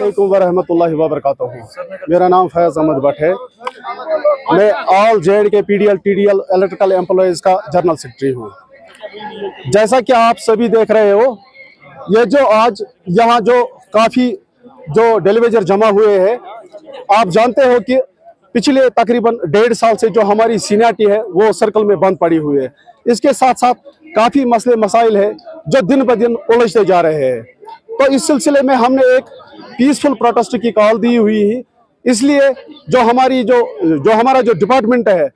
अस्सलामुअलैकुम वरहमतुल्लाहि वबरकातुहू। मेरा नाम फैज़ अहमद भट्ट है। मैं ऑल जेड के पीडीएल टीडीएल इलेक्ट्रिकल एम्प्लॉयज़ का जनरल सेक्रेटरी हूँ। जैसा कि आप सभी देख रहे हो, ये जो आज यहाँ जो काफ़ी जो डेलीवेजर जमा हुए हैं, आप जानते हो कि पिछले तकरीबन 1.5 साल से जो हमारी सीनियरिटी है वो सर्कल में बंद पड़ी हुई है। इसके साथ साथ काफ़ी मसले मसाइल है जो दिन ब दिन उलझते जा रहे हैं। तो इस सिलसिले में हमने एक पीसफुल प्रोटेस्ट की कॉल दी हुई है। इसलिए जो हमारा जो डिपार्टमेंट है,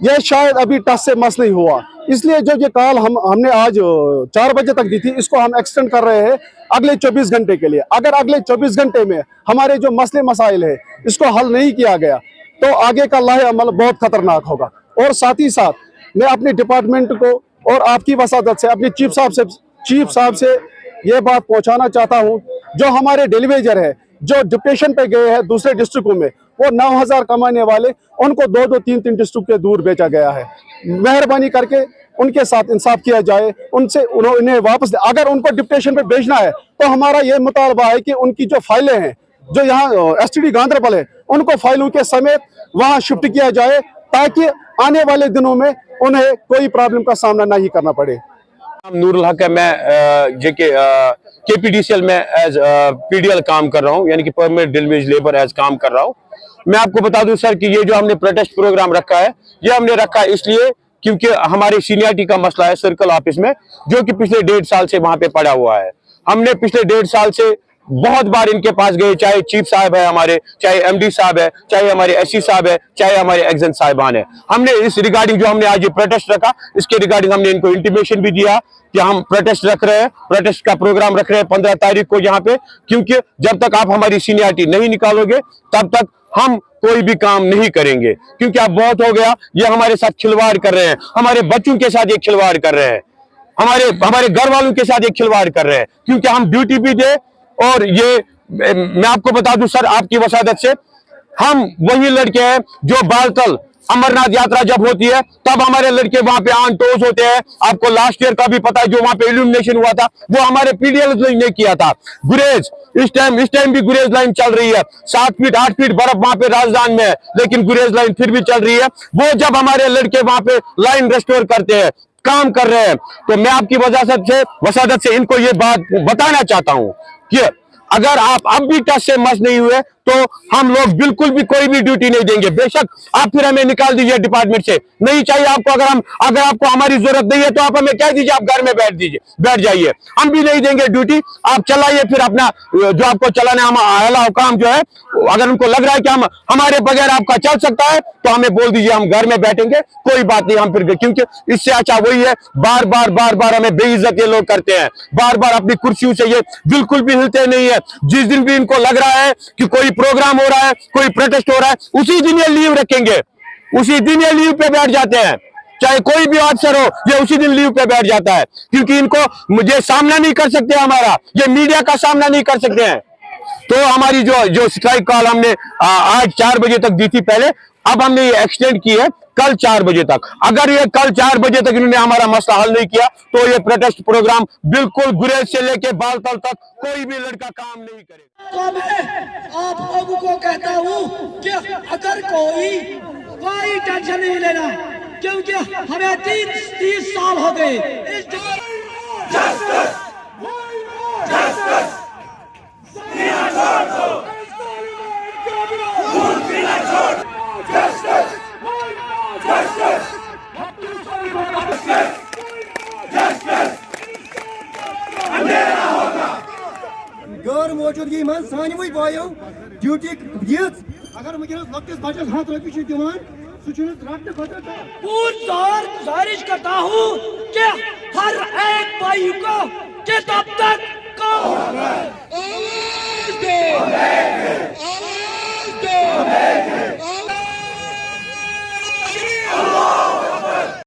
यह शायद अभी टस से मस नहीं हुआ। इसलिए जो ये कॉल हमने आज 4 बजे तक दी थी, इसको हम एक्सटेंड कर रहे हैं अगले 24 घंटे के लिए। अगर अगले 24 घंटे में हमारे जो मसले मसाइल है इसको हल नहीं किया गया तो आगे का लाहे अमल बहुत खतरनाक होगा। और साथ ही साथ मैं अपने डिपार्टमेंट को और आपकी वसादत से अपने चीफ साहब से ये बात पहुंचाना चाहता हूं, जो हमारे डेलीवेजर है जो डिप्टेशन पे गए हैं दूसरे डिस्ट्रिक्टों में, वो 9,000 कमाने वाले, उनको 2-2, 3-3 डिस्ट्रिक्ट के दूर बेचा गया है। मेहरबानी करके उनके साथ इंसाफ किया जाए, उन्हें वापस अगर उनको डिप्टेशन पे भेजना है तो हमारा ये मुतालबा है कि उनकी जो फाइलें हैं जो यहाँ एसटीडी गांधरबल है, उनको फाइलों के समेत वहाँ शिफ्ट किया जाए ताकि आने वाले दिनों में उन्हें कोई प्रॉब्लम का सामना नहीं करना पड़े। नूरुल हक है, मैं जेके केपीडीसीएल में एज पीडीएल काम कर रहा हूँ, यानी कि परमानेंट डेलीवेज लेबर एज काम कर रहा हूँ। मैं आपको बता दूं सर कि ये जो हमने प्रोटेस्ट प्रोग्राम रखा है, ये हमने रखा है इसलिए क्योंकि हमारे सीनियरिटी का मसला है सर्कल ऑफिस में, जो कि पिछले 1.5 साल से वहां पे पड़ा हुआ है। हमने पिछले 1.5 साल से बहुत बार इनके पास गए, चाहे चीफ साहब है हमारे, चाहे एमडी साहब है, चाहे हमारे एससी साहब है, चाहे हमारे एग्जन साहिबान है। हमने इस रिगार्डिंग जो हमने आज ये प्रोटेस्ट रखा, इसके रिगार्डिंग हमने इनको इंटीमेशन भी दिया कि हम प्रोटेस्ट रख रहे हैं, प्रोटेस्ट का प्रोग्राम रख रहे हैं 15 तारीख को यहाँ पे, क्योंकि जब तक आप हमारी सीनियरिटी नहीं निकालोगे तब तक हम कोई भी काम नहीं करेंगे। क्योंकि अब बहुत हो गया, ये हमारे साथ खिलवाड़ कर रहे हैं, हमारे बच्चों के साथ ये खिलवाड़ कर रहे हैं, हमारे घर वालों के साथ ये खिलवाड़ कर रहे हैं, क्योंकि हम ड्यूटी भी दे। और ये मैं आपको बता दूं सर, आपकी वसादत से, हम वही लड़के हैं जो बालतल अमरनाथ यात्रा जब होती है तब हमारे लड़के वहां पे ऑन टोज होते हैं। आपको लास्ट ईयर का भी पता है, जो वहां पे इल्यूमिनेशन हुआ था वो हमारे पीडीएल ने किया था। गुरेज इस टाइम भी गुरेज लाइन चल रही है, 7 फीट 8 फीट बर्फ वहां पे राजस्थान में है, लेकिन गुरेज लाइन फिर भी चल रही है। वो जब हमारे लड़के वहां पे लाइन रेस्टोर करते हैं, काम कर रहे हैं, तो मैं आपकी वसादत से इनको ये बात बताना चाहता हूं कि अगर आप अब भी टच से मस नहीं हुए तो हम लोग बिल्कुल भी कोई भी ड्यूटी नहीं देंगे। बेशक आप फिर हमें निकाल दीजिए डिपार्टमेंट से, नहीं चाहिए आपको। अगर आपको हमारी जरूरत नहीं है तो आप हमें कह दीजिए, आप घर में बैठ जाइए, हम भी नहीं देंगे ड्यूटी। आप चलाइए फिर अपना जो आपको चलाना है आला हुकाम जो है, अगर उनको लग रहा है कि हमारे बगैर आपका चल सकता है तो हमें बोल दीजिए, हम घर में बैठेंगे, कोई बात नहीं। हम फिर, क्योंकि इससे अच्छा वही है, बार बार हमें बेइज्जत ये लोग करते हैं, बार बार अपनी कुर्सियों से ये बिल्कुल भी हिलते नहीं है। जिस दिन भी इनको लग रहा है कि कोई प्रोग्राम हो रहा है, कोई प्रोटेस्ट हो रहा है, उसी दिन ये लीव रखेंगे, उसी दिन ये लीव पे बैठ जाते हैं। चाहे कोई भी अफसर हो, ये उसी दिन लीव पे बैठ जाता है, क्योंकि इनको मुझे सामना नहीं कर सकते, हमारा ये मीडिया का सामना नहीं कर सकते हैं। तो हमारी जो स्ट्राइक कॉल हमने आज 4 बजे तक दी थी पहले, अब हमने ये एक्सटेंड की है कल 4 बजे तक। अगर ये कल 4 बजे तक इन्होंने हमारा मसला हल नहीं किया तो ये प्रोटेस्ट प्रोग्राम बिल्कुल गुरेज से लेके बालतल तक कोई भी लड़का काम नहीं करेगा। तो मैं आप लोगों को कहता हूँ कि अगर कोई टेंशन नहीं लेना, क्योंकि हमें 30 साल हो गए इस गैर मौजूदगी में सानवे बायो ड्यूटी अगर वनस लकटिस बचस 100 रुपये दिवान पुरजोर गुजारिश करता हूँ कि हर एक भाई को कि तब तक